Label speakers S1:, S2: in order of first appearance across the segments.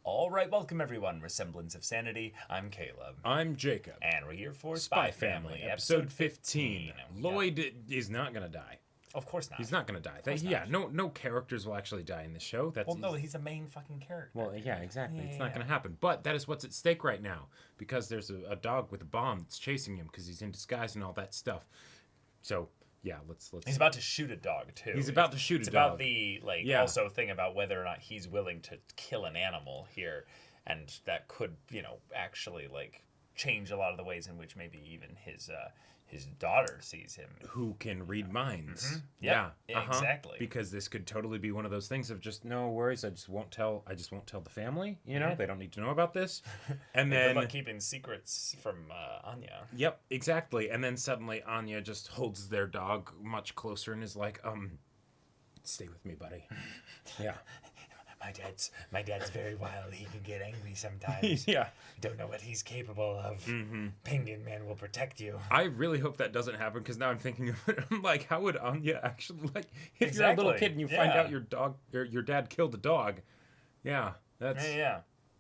S1: All right, welcome everyone. We're Semblance of Sanity. I'm Caleb.
S2: I'm Jacob.
S1: And we're here for
S2: Spy Family, episode 15. Lloyd is not going to die.
S1: Of course not.
S2: He's not going to die. No characters will actually die in the show.
S1: He's a main fucking character.
S2: Well, yeah, exactly. It's not going to happen. But that is what's at stake right now. Because there's a dog with a bomb that's chasing him because he's in disguise and all that stuff. So, yeah, let's...
S1: He's about to shoot a dog, too.
S2: He's about to shoot a dog.
S1: It's about the, also thing about whether or not he's willing to kill an animal here. And that could, actually, change a lot of the ways in which maybe even his daughter sees him.
S2: Who can read minds.
S1: Mm-hmm. Yeah, exactly.
S2: Because this could totally be one of those things of just, no worries, I just won't tell the family, they don't need to know about this. And then...
S1: Good luck keeping secrets from Anya.
S2: Yep, exactly. And then suddenly Anya just holds their dog much closer and is like, stay with me, buddy. Yeah.
S1: My dad's very wild. He can get angry sometimes.
S2: Yeah.
S1: Don't know what he's capable of. Mm-hmm. Penguin Man will protect you.
S2: I really hope that doesn't happen because now I'm thinking of it. I'm like, how would Anya actually if you're a
S1: Exactly.
S2: little kid and you find out your dad killed a dog? Yeah, that's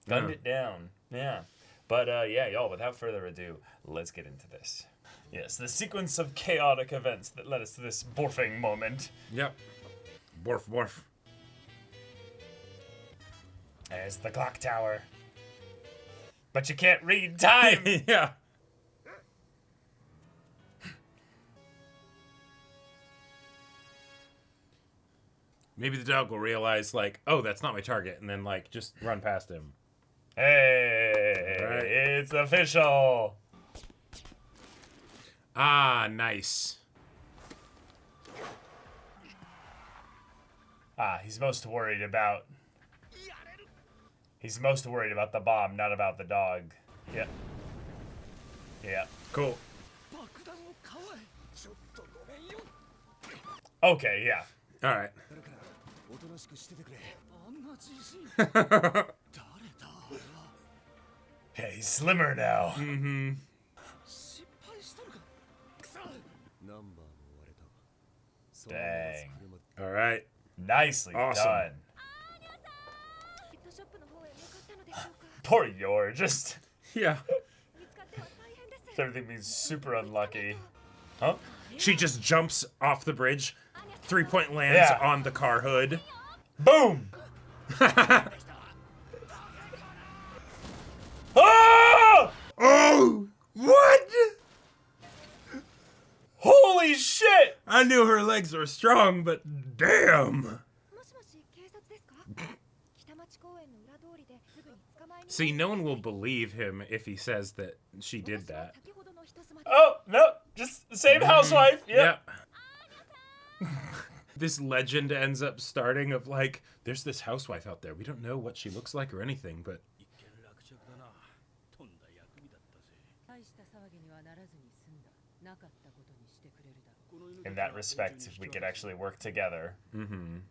S1: Gunned it down. Yeah. But y'all, without further ado, let's get into this. Yes, the sequence of chaotic events that led us to this borfing moment.
S2: Yep. Borf.
S1: There's the clock tower. But you can't read time!
S2: Yeah. Maybe the dog will realize, oh, that's not my target, and then, just run past him.
S1: Hey!
S2: Right.
S1: It's official!
S2: Ah, nice.
S1: He's most worried about the bomb, not about the dog. Yep. Yeah.
S2: Cool.
S1: Okay, yeah.
S2: All right.
S1: Hey, he's slimmer now.
S2: Mm-hmm.
S1: Dang.
S2: All right.
S1: Nicely
S2: Awesome.
S1: done. Poor Yor, just
S2: Yeah.
S1: everything being super unlucky. Huh?
S2: She just jumps off the bridge, 3-point lands on the car hood.
S1: Boom! Oh!
S2: Oh! What?
S1: Holy shit!
S2: I knew her legs were strong, but damn! See, no one will believe him if he says that she did that.
S1: Oh, no, just the same housewife. Yep.
S2: This legend ends up starting of there's this housewife out there. We don't know what she looks like or anything, but...
S1: In that respect, if we could actually work together.
S2: Mm-hmm.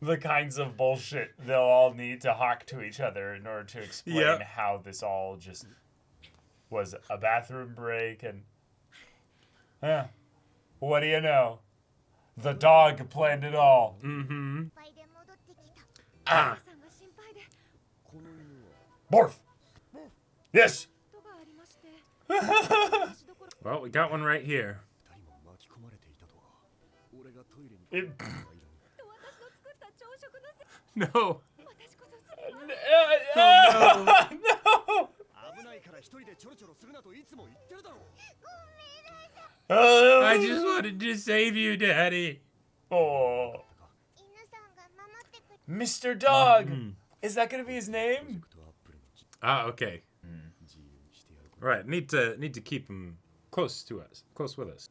S1: The kinds of bullshit they'll all need to hawk to each other in order to explain how this all just was a bathroom break and... what do you know? The dog planned it all.
S2: Mm-hmm.
S1: Borf! Yes!
S2: Well, we got one right here. No.
S1: No!
S2: I just wanted to save you, Daddy.
S1: Oh. Mr. Dog! Is that gonna be his name?
S2: Ah, okay. Right, need to keep him close to us, close with us.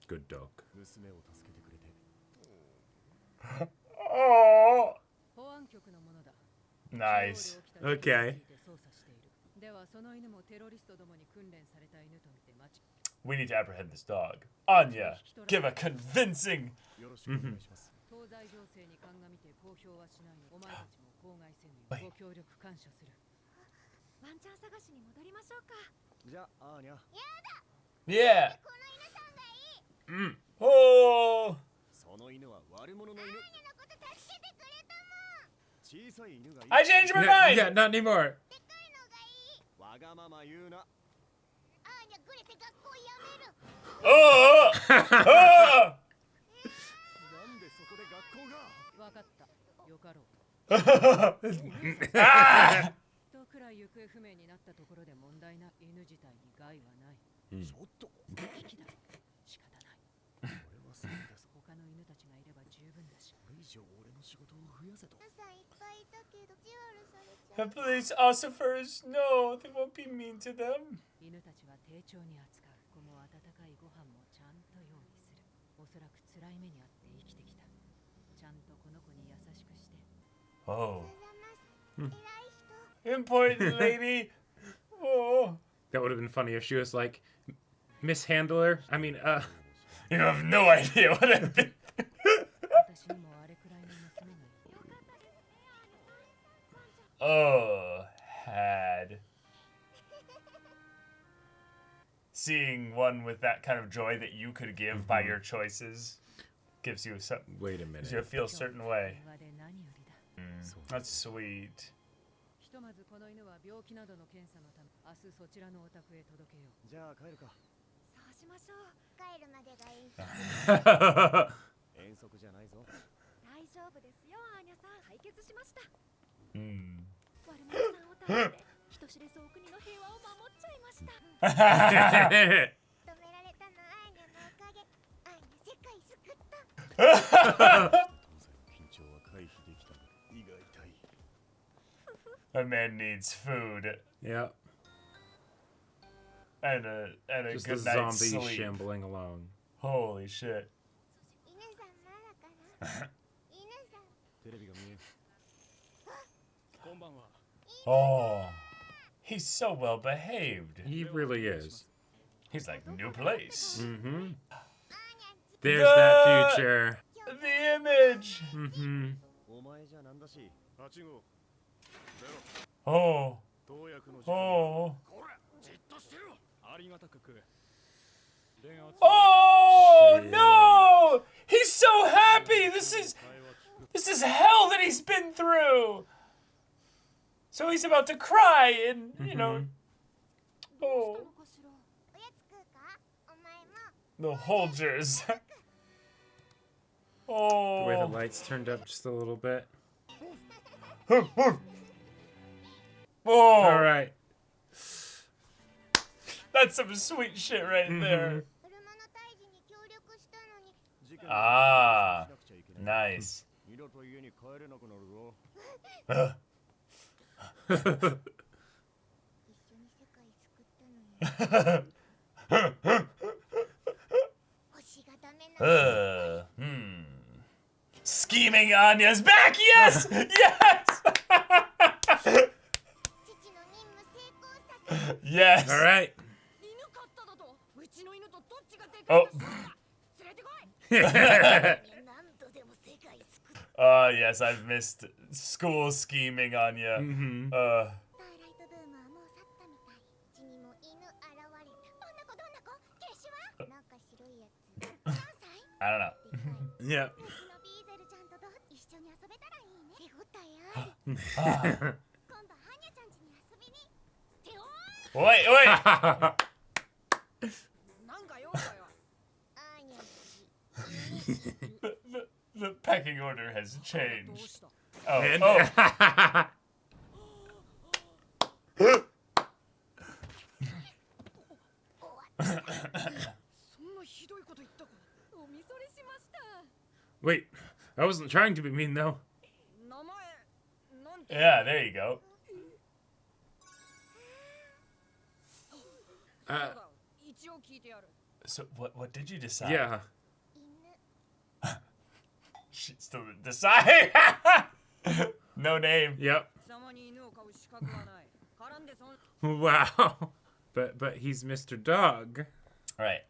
S2: Good dog.
S1: Oh. Nice.
S2: Okay.
S1: We need to apprehend this dog. Anya, give a convincing.
S2: Mm-hmm.
S1: Yeah. Oh! I changed my mind!
S2: Yeah, not anymore.
S1: Oh! Oh! Ah!
S3: とくら行方不明になったところで問題な犬自体に害はない。ちょっと危機だ。仕方ない。俺はそうです。他の犬たちがいれば十分だし。これ以上俺の仕事を増やせと。朝いっぱいいたけど意地悪されちゃう。
S1: The police ossifers, no, they won't be mean to them.
S3: 犬たちは丁重に扱う。この温かいご飯もちゃんと用意する。おそらく辛い目にあって生きてきた。ちゃんとこの子に優しくして。
S1: Oh. Important lady. Oh.
S2: That would have been funny if she was like, Miss Handler. I mean,
S1: You have no idea what I've been.
S3: 私にもあれくらいの娘がいる。
S1: Oh, had. Seeing one with that kind of joy that you could give by your choices gives you some.
S2: wait a
S1: Gives you a
S2: minute.
S1: feel a certain way.
S3: 電話で何よりだ。
S1: That's sweet.
S3: ひとまずこの犬は病気などの検査のため、明日そちらのお宅へ届けよう。じゃあ帰るか。そうしましょう。帰るまでがいい。遠足じゃないぞ。大丈夫ですよ、アーニャさん。解決しました。悪者さんを倒して人知れずお国の平和を守っちゃいました。止められたのアーニャのおかげ。アーニャ世界救った。緊張は回避できた。胃が痛い。
S1: A man needs food
S2: Yeah.
S1: and a
S2: Just
S1: good
S2: the
S1: night's
S2: zombie
S1: sleep.
S2: shambling along.
S1: Holy shit.
S3: 犬さんまだかな。犬さん。テレビが見え。こんばんは。
S1: Oh, he's so well behaved.
S2: He really is.
S1: He's like, new place.
S2: Mm-hmm. There's that future.
S1: The image.
S2: Mm-hmm.
S3: お前じゃなんだし。8号。
S1: Oh.
S3: 投薬の時間。
S1: Oh.
S3: こら、じっとしてろ。ありがたく食え。電圧。
S1: Oh
S2: Shit.
S1: no! He's so happy. This is hell that he's been through. So he's about to cry and, you know. Oh. The Holgers.
S2: The way the
S1: Oh.
S2: lights turned up just a little bit.
S1: Oh.
S2: All right.
S1: That's some sweet shit right there. Ah. Nice. Scheming Anya's back. Yes. Yes. Yes.
S2: All right.
S1: Oh. Yes, I've missed school scheming Anya.
S2: Mm-hmm.
S1: I don't know.
S2: Yeah.
S1: Wait. The pecking order has changed. Oh,
S2: And-
S1: oh.
S2: Wait, I wasn't trying to be mean though.
S1: Yeah, there you go. So what did you decide?
S2: Yeah.
S1: She still didn't decide. No name.
S2: Yep. Wow. But he's Mr. Dog.
S1: Right.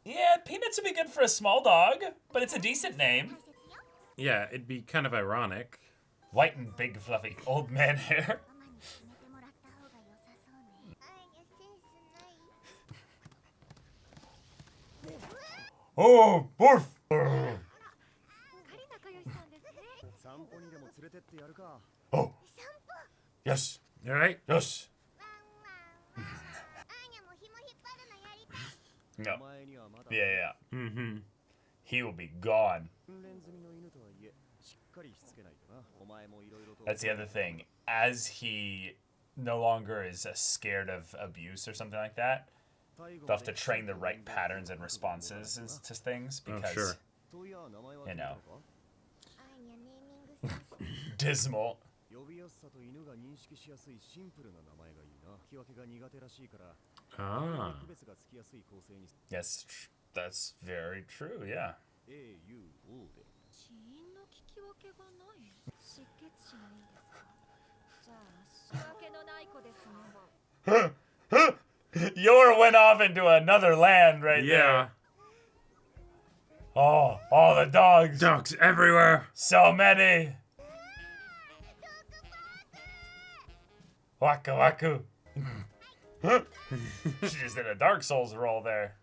S1: Yeah, Peanuts would be good for a small dog, but it's a decent name.
S2: Yeah, it'd be kind of ironic.
S1: White and big fluffy old man hair. Oh, borf.
S3: すっかり仲良しさんですね。
S4: 散歩にでも連れてってやるか。
S1: Oh, yes,
S2: All right.
S1: yes.
S3: アーニャも紐引っ張るのやりたい。
S1: No,
S4: お前にはまだ
S1: yeah.
S2: Mm-hmm.
S1: He will be gone.
S4: 訓練済みの犬とはいえ、しっかりしつけないとな。お前もいろいろと。
S1: That's the other thing. As he no longer is scared of abuse or something like that, they'll have to train the right patterns and responses to things because,
S2: sure.
S4: そういや名前は
S1: you
S4: 聞いた
S1: know,
S4: のか。
S3: アーニャネーミングセンス。
S1: dismal.
S4: 呼びやすさと犬が認識しやすいシンプルな名前がいいな。聞き分けが苦手らしいから、
S2: Ah.
S4: 区別がつきやすい構成に
S1: Yes, that's very true. Yeah.
S4: AUO で。
S3: 死因の聞き分けがない。失血死がいいですか。じゃあ仕分けのない子ですね。
S1: Yor went off into another land right
S2: Yeah.
S1: there. Oh, all the dogs.
S2: Dogs everywhere.
S1: So many. Waku waku. She just did a Dark Souls roll there.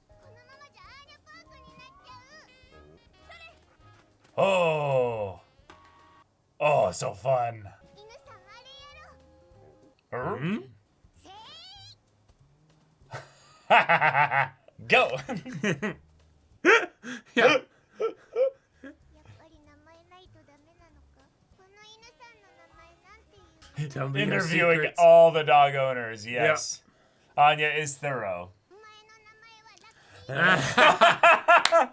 S3: このままじゃアーニャパークになっちゃう。
S1: Oh. Oh, so fun.
S3: 犬さんあれやろう。
S1: Hmm?
S3: せー
S1: Go.
S2: Yeah.
S3: やっぱり名前ないとダメなのか。この犬さんの名前なんていう。
S2: Tell me your
S1: Interviewing
S2: secrets.
S1: all the dog owners. Yes. Anya is thorough.
S3: お前の名前はラッキー。じゃあア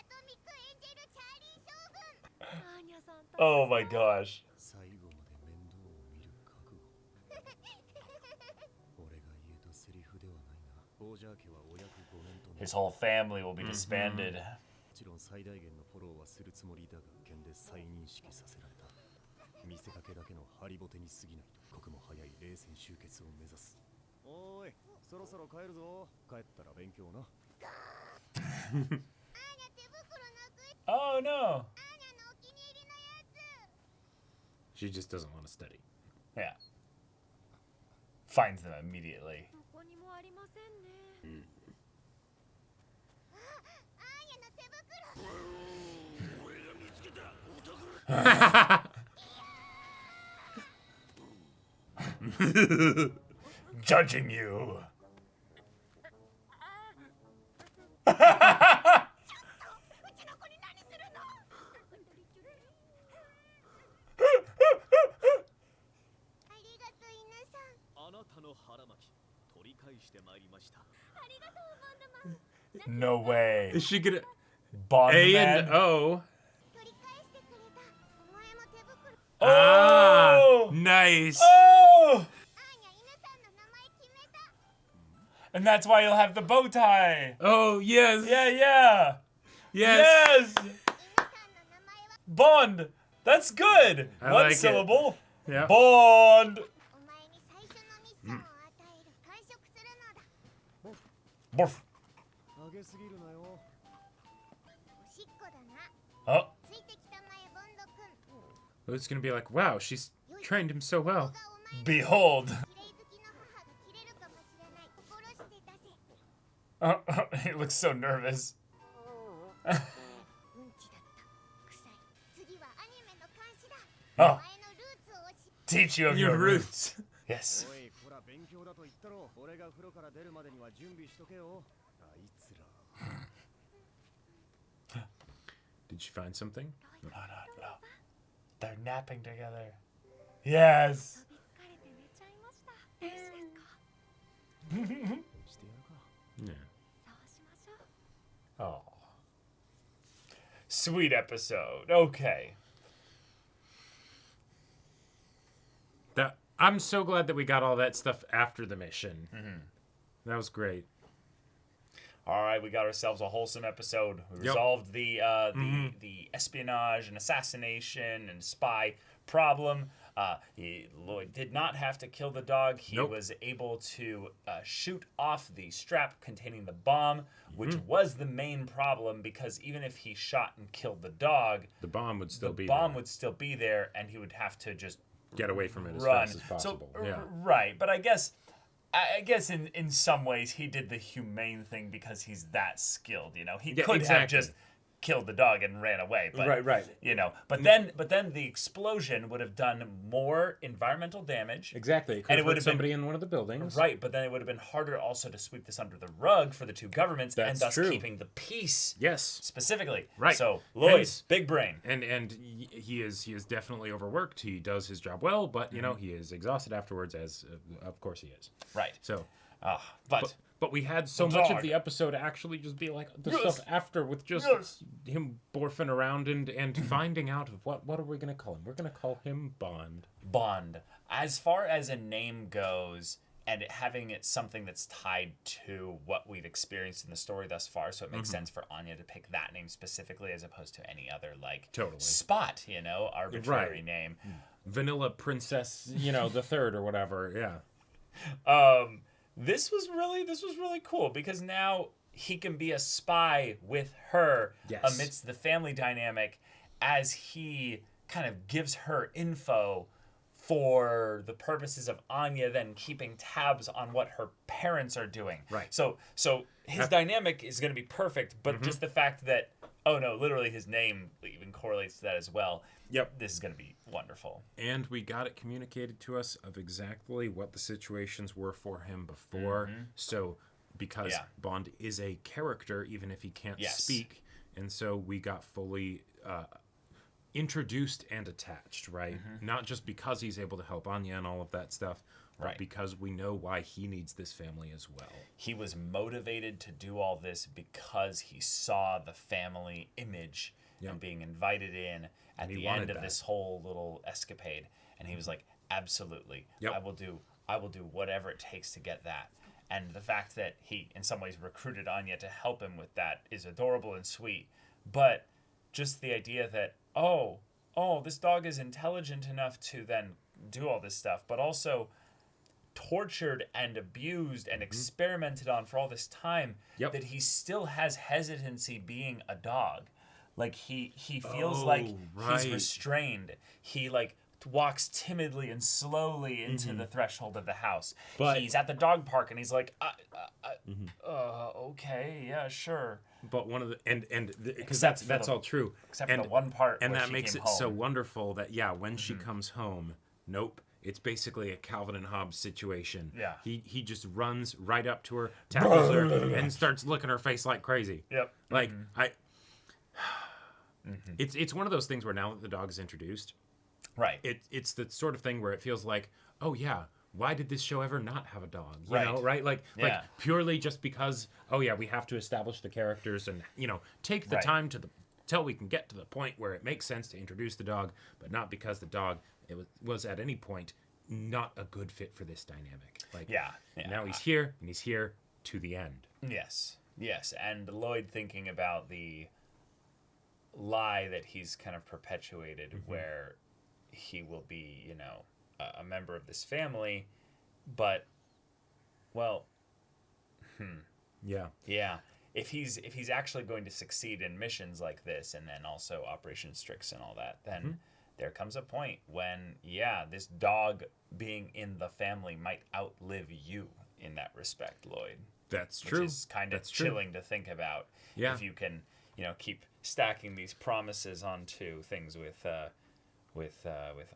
S3: トミックエンジェルチャーリー将軍。アーニャさんと。
S1: Oh my gosh.
S4: 最後まで面倒を見る覚悟。俺が言えたセリフではないな。ボージャー家はお役5年となる。
S1: His whole family will be disbanded.
S4: もちろん最大限のフォローはするつもりだが、剣で再認識させられた。見せかけだけのハリボテに過ぎないと、刻も早い冷戦終結を目指す。おーい、そろそろ帰るぞ。帰ったら勉強な。
S3: アーニャ手袋なくし。
S1: Oh no.
S3: アーニャのお気に入りのやつ。
S2: She just doesn't want to study.
S1: Yeah. Finds them immediately.
S3: どこにもありませんね。あ、アーニャの手袋。
S1: Judging you.
S3: うちの子に何するの。 ありがとう犬さん。
S4: あなたの腹巻き、取り返してまいりました。
S3: ありがとうバンドマン。
S1: No way.
S2: Is she gonna
S1: Bond
S2: A
S1: man.
S2: and O?
S3: 取り返してくれた。お前も手袋。
S2: Ah,
S1: Oh.
S2: nice.
S1: Oh.
S3: アーニャ犬さんの名前決めた。
S1: And that's why you'll have the bow tie.
S2: Oh yes.
S1: Yeah, yeah.
S2: Yes.
S1: Yes.
S3: 犬さんの名前は。
S1: Bond. That's good.
S2: I
S1: One
S2: like it.
S1: syllable.
S2: Yeah.
S1: Bond.
S3: お前に最初のミッションを与える。完食するのだ。
S1: Borf.
S4: 上げすぎるなよ。
S3: おしっこだな。
S1: Oh.
S3: ついてきたまえボンド君。
S2: It's gonna be like, wow, she's trained him so
S3: ここ
S2: well.
S3: がお前の
S1: Behold.
S3: 綺麗好きの母が切れるかもしれない。心して出せ。
S1: He looks so nervous.
S3: うんちだった。臭い。次はアニメの監視だ。
S1: Oh.
S3: お前のルーツを教え。
S1: Teach you of
S2: Your
S1: your roots.
S2: roots.
S1: Yes.
S4: おい、こら勉強だと言ったろ。俺が風呂から出るまでには準備しとけよ。あいつら。
S2: Did she find something?
S1: No, no, no. They're napping together. Yes.
S3: 飛びつかれて寝ちゃいました。よしですか。
S4: してやるか。
S2: Yeah.
S3: そうしましょう。
S1: Oh. Sweet episode. Okay.
S2: I'm so glad that we got all that stuff after the mission. That was great.
S1: All right, we got ourselves a wholesome episode. We
S2: Yep.
S1: resolved the espionage and assassination and spy problem. Lloyd did not have to kill the dog. He
S2: Nope.
S1: was able to shoot off the strap containing the bomb, which was the main problem because even if he shot and killed the dog,
S2: The bomb would still
S1: the
S2: be
S1: bomb
S2: there.
S1: would still be there, and he would have to just
S2: Get away from it as
S1: run.
S2: fast as possible.
S1: So,
S2: Yeah.
S1: right, but I guess I guess in some ways he did the humane thing because he's that skilled. You know, he
S2: Yeah,
S1: could have
S2: exactly.
S1: just killed the dog and ran away. But,
S2: Right.
S1: You know, but then the explosion would have done more environmental damage.
S2: Exactly. It
S1: And
S2: could
S1: it
S2: have
S1: would
S2: hurt
S1: have been-
S2: somebody in one of the buildings.
S1: Right, but then it would have been harder also to sweep this under the rug for the two governments and
S2: That's
S1: thus
S2: true.
S1: keeping the peace
S2: Yes.
S1: specifically.
S2: Right.
S1: So Lloyd,
S2: Hence-
S1: big brain.
S2: And he is definitely overworked. He does his job well, but you know he is exhausted afterwards, as of course he is.
S1: Right.
S2: So,
S1: But
S2: we had so
S1: The
S2: much
S1: dog.
S2: of the episode actually just be like the
S1: Yes.
S2: stuff after with just
S1: Yes.
S2: him borfing around and finding out of what are we gonna call him? We're gonna call him Bond.
S1: Bond, as far as a name goes, and having it something that's tied to what we've experienced in the story thus far, so it makes sense for Anya to pick that name specifically as opposed to any other
S2: Totally.
S1: spot, you know, arbitrary
S2: Right.
S1: name.
S2: Vanilla Princess, the third or whatever. Yeah.
S1: This was really cool because now he can be a spy with her
S2: Yes.
S1: amidst the family dynamic as he kind of gives her info for the purposes of Anya then keeping tabs on what her parents are doing.
S2: Right.
S1: So his dynamic is going to be perfect, but just the fact that literally his name even correlates to that as well.
S2: Yep.
S1: This is going to be wonderful.
S2: And we got it communicated to us of exactly what the situations were for him before. So, because
S1: Yeah.
S2: Bond is a character, even if he can't
S1: Yes.
S2: speak, and so we got fully introduced and attached, right? Not just because he's able to help Anya and all of that stuff, but
S1: Right.
S2: because we know why he needs this family as well.
S1: He was motivated to do all this because he saw the family image
S2: Yep.
S1: and being invited in at
S2: he
S1: the
S2: wanted
S1: end of
S2: that.
S1: this whole little escapade, and he was like, absolutely,
S2: Yep.
S1: I will do whatever it takes to get that. And the fact that he in some ways recruited Anya to help him with that is adorable and sweet, but just the idea that this dog is intelligent enough to then do all this stuff, but also tortured and abused and experimented on for all this time,
S2: Yep.
S1: that he still has hesitancy being a dog. Like he feels like
S2: right.
S1: he's restrained. He like walks timidly and slowly into the threshold of the house.
S2: But-
S1: he's at the dog park and he's like, okay, yeah, sure.
S2: But one of the because
S1: Except for
S2: that's
S1: the-
S2: all true,
S1: Except for
S2: and
S1: the one part
S2: and
S1: where
S2: that
S1: she
S2: makes
S1: came
S2: it so
S1: home.
S2: wonderful that when she comes home, nope, it's basically a Calvin and Hobbes situation.
S1: Yeah.
S2: He just runs right up to her, tackles her, and starts licking her face like crazy.
S1: Yep.
S2: Like it's one of those things where now that the dog is introduced,
S1: Right.
S2: it's the sort of thing where it feels like, oh yeah, why did this show ever not have a dog? You
S1: Right.
S2: know, right? Like
S1: Yeah.
S2: purely just because, oh yeah, we have to establish the characters and take the
S1: Right.
S2: time till we can get to the point where it makes sense to introduce the dog, but not because the dog was at any point not a good fit for this dynamic. Like
S1: Yeah.
S2: now he's here and he's here to the end.
S1: Yes. And Lloyd thinking about the lie that he's kind of perpetuated where he will be, a member of this family, but
S2: Yeah.
S1: if he's actually going to succeed in missions like this and then also Operation Strix and all that, then there comes a point when this dog being in the family might outlive you in that respect, Lloyd.
S2: That's
S1: Which
S2: true.
S1: is kind of
S2: That's true.
S1: chilling to think about.
S2: Yeah.
S1: If you can, keep stacking these promises onto things with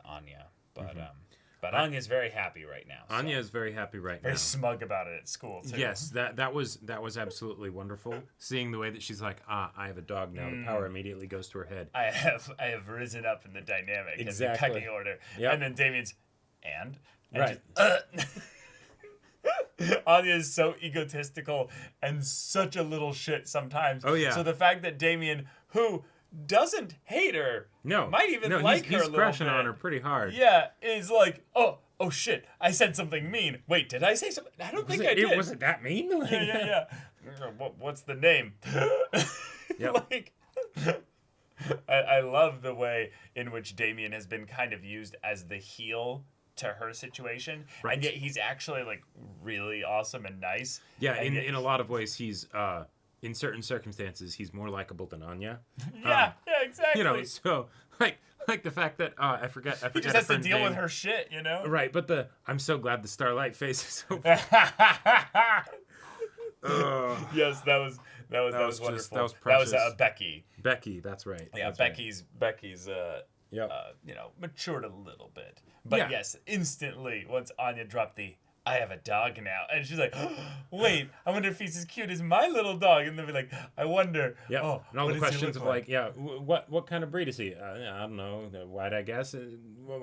S1: Anya. But Anya's very happy right now. so
S2: Anya is very happy right
S1: very
S2: now.
S1: smug about it at school too.
S2: Yes, that was absolutely wonderful. Seeing the way that she's like, I have a dog now. The power immediately goes to her head.
S1: I have risen up in the dynamic and the
S2: Exactly.
S1: pecking order.
S2: Yep.
S1: And then Damien's and
S2: Right.
S1: Anya is so egotistical and such a little shit sometimes.
S2: Oh, yeah.
S1: So the fact that Damien, who doesn't hate her, might even like her a
S2: he's
S1: little
S2: crashing
S1: bit,
S2: on her pretty hard.
S1: yeah, is like, oh shit, I said something mean. Wait, did I say something? I don't think I did.
S2: Was it that mean?
S1: Yeah. What's the name?
S2: Yep.
S1: Like, I love the way in which Damien has been kind of used as the heel to her situation,
S2: Right.
S1: and yet he's actually like really awesome and nice.
S2: Yeah,
S1: And yet
S2: in a lot of ways, he's in certain circumstances, he's more likable than Anya.
S1: yeah, exactly.
S2: So like Like the fact that I forget.
S1: He just
S2: her
S1: has to
S2: friend's
S1: deal with
S2: name.
S1: her shit, you know?
S2: Right, but I'm so glad the Starlight face is so.
S1: Yes, that was wonderful.
S2: That was
S1: That was
S2: precious.
S1: Becky.
S2: Becky, that's right.
S1: Yeah,
S2: that's right.
S1: Becky's
S2: Yep.
S1: matured a little bit. But
S2: Yeah.
S1: yes, instantly once Anya dropped the I have a dog now, and she's like, wait, I wonder if he's as cute as my little dog, and they'll be like, I wonder.
S2: Yeah,
S1: Oh,
S2: and all
S1: what
S2: the
S1: does he
S2: questions
S1: look
S2: of like, yeah, what kind of breed is he? I don't know. Why'd I guess?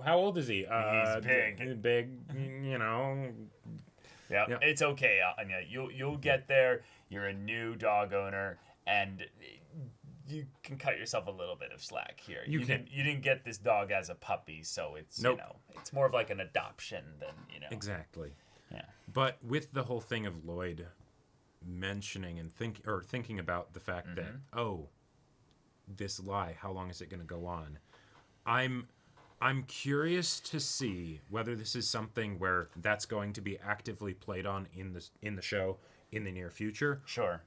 S2: How old is he?
S1: He's big.
S2: Big, you know.
S1: Yeah,
S2: Yeah.
S1: It's okay, Anya. You'll get there. You're a new dog owner, and you can cut yourself a little bit of slack here.
S2: You can.
S1: You didn't get this dog as a puppy, so it's
S2: Nope.
S1: it's more of like an adoption than
S2: Exactly.
S1: Yeah.
S2: But with the whole thing of Lloyd mentioning and thinking about the fact that this lie, how long is it going to go on? I'm curious to see whether this is something where that's going to be actively played on in the show in the near future.
S1: Sure.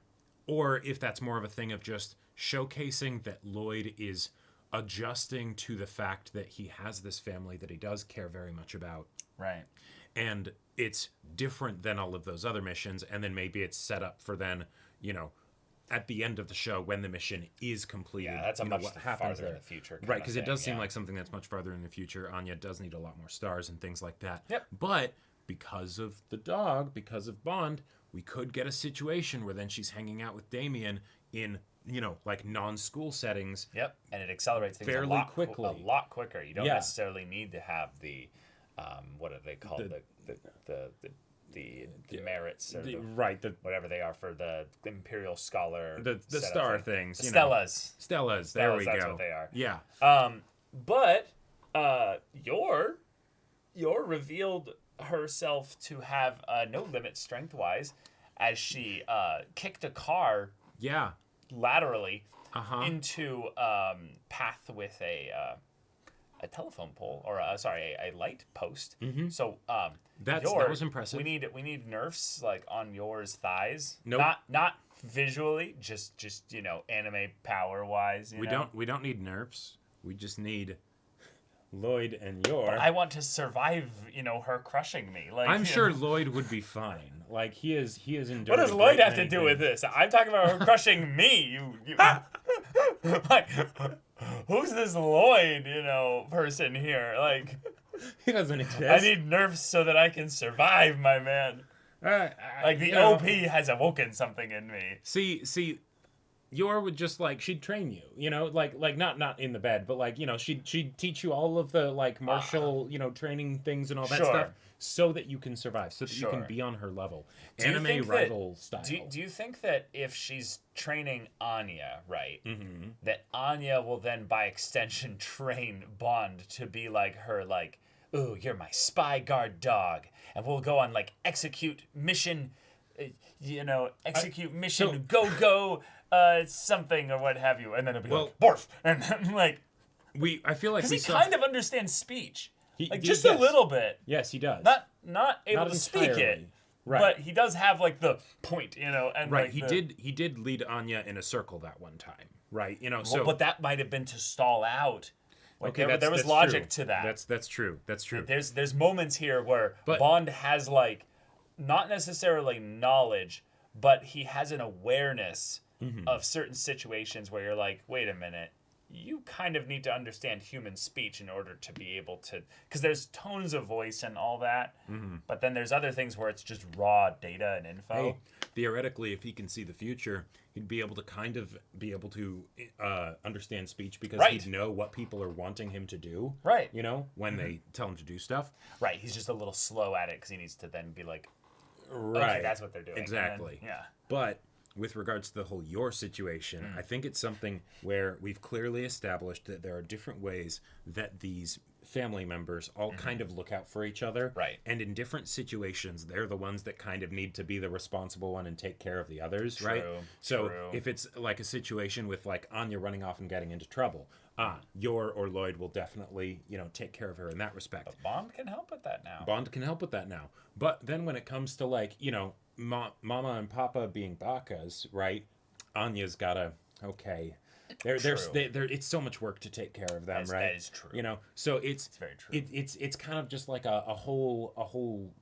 S2: Or if that's more of a thing of just showcasing that Lloyd is adjusting to the fact that he has this family that he does care very much about.
S1: Right.
S2: And it's different than all of those other missions, and then maybe it's set up for then, at the end of the show when the mission is completed.
S1: Yeah, that's a much
S2: what happens
S1: farther
S2: there.
S1: in the future.
S2: Right, because it does seem
S1: yeah.
S2: like something that's much farther in the future. Anya does need a lot more stars and things like that.
S1: Yep.
S2: But because of the dog, because of Bond, we could get a situation where then she's hanging out with Damien in, like non-school settings.
S1: Yep, and it accelerates things
S2: fairly quickly.
S1: a lot quicker. You don't
S2: Yeah.
S1: necessarily need to have the, what are they called? The merits or whatever they are for the Imperial Scholar.
S2: The
S1: setup
S2: star
S1: thing.
S2: things.
S1: The Stellas.
S2: Stellas, there we
S1: That's
S2: go.
S1: what they are.
S2: Yeah.
S1: But Yor revealed herself to have no limit strength-wise as she kicked a car
S2: Yeah.
S1: laterally
S2: into
S1: path with a telephone pole or a light post. Mm-hmm. So
S2: that was impressive.
S1: We need nerfs like on Yor's thighs.
S2: Nope.
S1: Not visually, just anime power wise.
S2: We don't need nerfs. We just need Lloyd and Yor.
S1: I want to survive, her crushing me. Like
S2: I'm sure Lloyd would be fine. Like he is endured.
S1: What does
S2: a
S1: Lloyd
S2: great
S1: have to
S2: many
S1: do with
S2: things.
S1: this? I'm talking about her crushing me. You like, who's this Lloyd, person here? Like,
S2: He doesn't exist.
S1: I need nerfs so that I can survive, my man. Like the OP has awoken something in me.
S2: See, Yor would just she'd train you, like not in the bed, but she'd teach you all of the martial, training things and all that
S1: Sure.
S2: stuff, so that you can survive, so that you
S1: Sure.
S2: can be on her level,
S1: Do you
S2: anime
S1: think
S2: rival
S1: that,
S2: style.
S1: Do you think that if she's training Anya, right, that Anya will then by extension train Bond to be like her, like, ooh, you're my spy guard dog, and we'll go on execute mission, mission, go. Something or what have you, and then it'll be borf, and then
S2: I feel like
S1: because
S2: we
S1: he
S2: saw,
S1: kind of understands speech, just
S2: yes.
S1: a little bit,
S2: Yes, he does.
S1: not able to speak it,
S2: entirely. Right.
S1: but he does have the point, and
S2: Right, he did lead Anya in a circle that one time, right? So
S1: but that might have been to stall out.
S2: okay,
S1: there was
S2: that's
S1: logic
S2: true.
S1: to that.
S2: That's true. That's true.
S1: There's moments here where Bond has not necessarily knowledge, but he has an awareness of certain situations where you're like, wait a minute, you kind of need to understand human speech in order to be able to, because there's tones of voice and all that, but then there's other things where it's just raw data and info.
S2: Hey, theoretically, if he can see the future, he'd be able to understand speech because he'd know what people are wanting him to do.
S1: Right.
S2: When they tell him to do stuff.
S1: Right. He's just a little slow at it because he needs to then be like,
S2: right,
S1: okay, that's what they're doing.
S2: Exactly.
S1: Then, yeah.
S2: But with regards to the whole Yor situation, I think it's something where we've clearly established that there are different ways that these family members all kind of look out for each other.
S1: Right.
S2: And in different situations, they're the ones that kind of need to be the responsible one and take care of the others, right? So if it's a situation with Anya running off and getting into trouble, Yor or Lloyd will definitely, take care of her in that respect.
S1: But Bond can help with that now.
S2: Bond can help with that now. But then when it comes to Mama and Papa being Bakas, right? Anya's gotta, okay, It's so much work to take care of them, right?
S1: That is true.
S2: You know, so it's
S1: very true.
S2: It's kind of just like a whole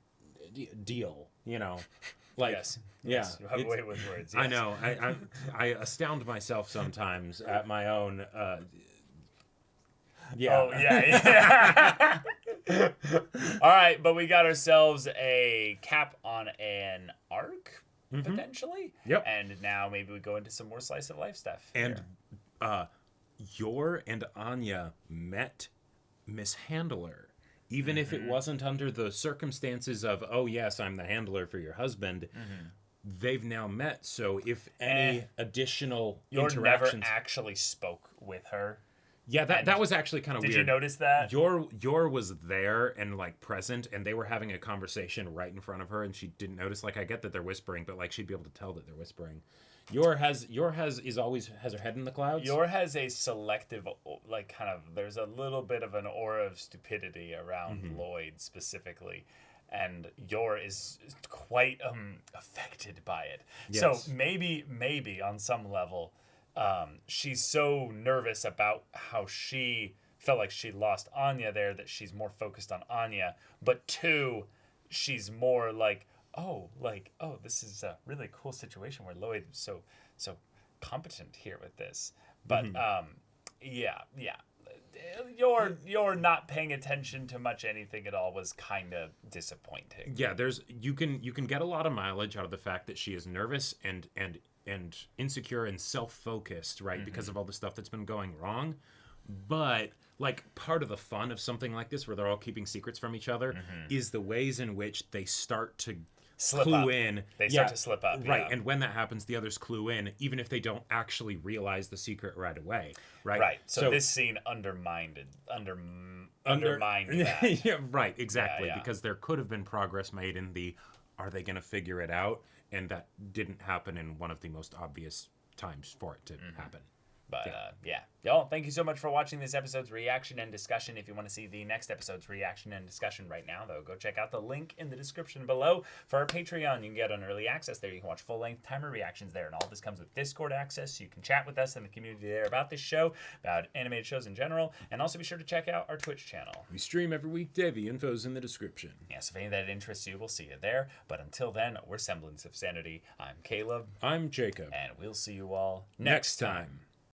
S2: deal, you know. Like,
S1: yes.
S2: yeah,
S1: Yes. You have a way with words. Yes.
S2: I know. I astound myself sometimes at my own. Yeah.
S1: Oh yeah. All right, but we got ourselves a cap on an arc potentially.
S2: Yep.
S1: And now maybe we go into some more slice of life stuff.
S2: And Yor and Anya met Miss Handler. Even if it wasn't under the circumstances of, oh, yes, I'm the handler for your husband, they've now met. So if any additional
S1: Yor
S2: interactions...
S1: never actually spoke with her.
S2: Yeah, that was actually kind of weird.
S1: Did you notice that?
S2: Yor was there and, like, present, and they were having a conversation right in front of her, and she didn't notice. Like, I get that they're whispering, but, like, she'd be able to tell that they're whispering. Yor always has her head in the clouds.
S1: Yor has a selective, like, kind of, there's a little bit of an aura of stupidity around Lloyd specifically, and Yor is quite affected by it.
S2: Yes.
S1: So maybe on some level, she's so nervous about how she felt like she lost Anya there that she's more focused on Anya, but two, she's more like, oh, this is a really cool situation where Lloyd is so competent here with this. But yeah. You're not paying attention to much anything at all was kind of disappointing.
S2: Yeah, you can get a lot of mileage out of the fact that she is nervous and insecure and self-focused, right? Because of all the stuff that's been going wrong. But like part of the fun of something like this where they're all keeping secrets from each other is the ways in which they start to clue in.
S1: They start to slip up.
S2: Right.
S1: Yeah.
S2: And when that happens, the others clue in, even if they don't actually realize the secret right away. Right.
S1: Right. So this scene undermined that.
S2: Yeah, right. Exactly.
S1: Yeah.
S2: Because there could have been progress made in the, are they going to figure it out? And that didn't happen in one of the most obvious times for it to happen.
S1: But y'all, thank you so much for watching this episode's reaction and discussion. If you want to see the next episode's reaction and discussion right now, though, go check out the link in the description below for our Patreon. You can get an early access there. You can watch full-length timer reactions there, and all this comes with Discord access, so you can chat with us in the community there about this show, about animated shows in general, and also be sure to check out our Twitch channel.
S2: We stream every weekday. The info's in the description.
S1: Yes, if any of that interests you, we'll see you there. But until then, we're Semblance of Sanity. I'm Caleb.
S2: I'm Jacob.
S1: And we'll see you all
S2: Next time.